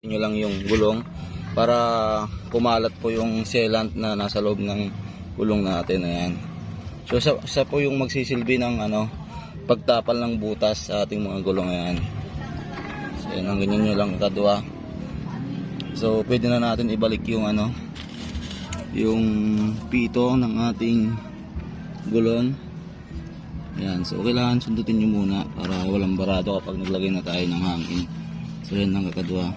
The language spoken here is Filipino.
nyo lang yung gulong para kumalat po yung sealant na nasa loob ng gulong natin. Ayan. So sa po yung magsisilbi ng pagtapal ng butas sa ating mga gulong. Ayan. So ayan, ang ganyan nyo lang kadwa. So pwede na natin ibalik yung yung pito ng ating gulong. Ayan. So kailangan sundutin nyo muna para walang barado kapag naglagay na tayo ng hangin. So yan lang kakadwa.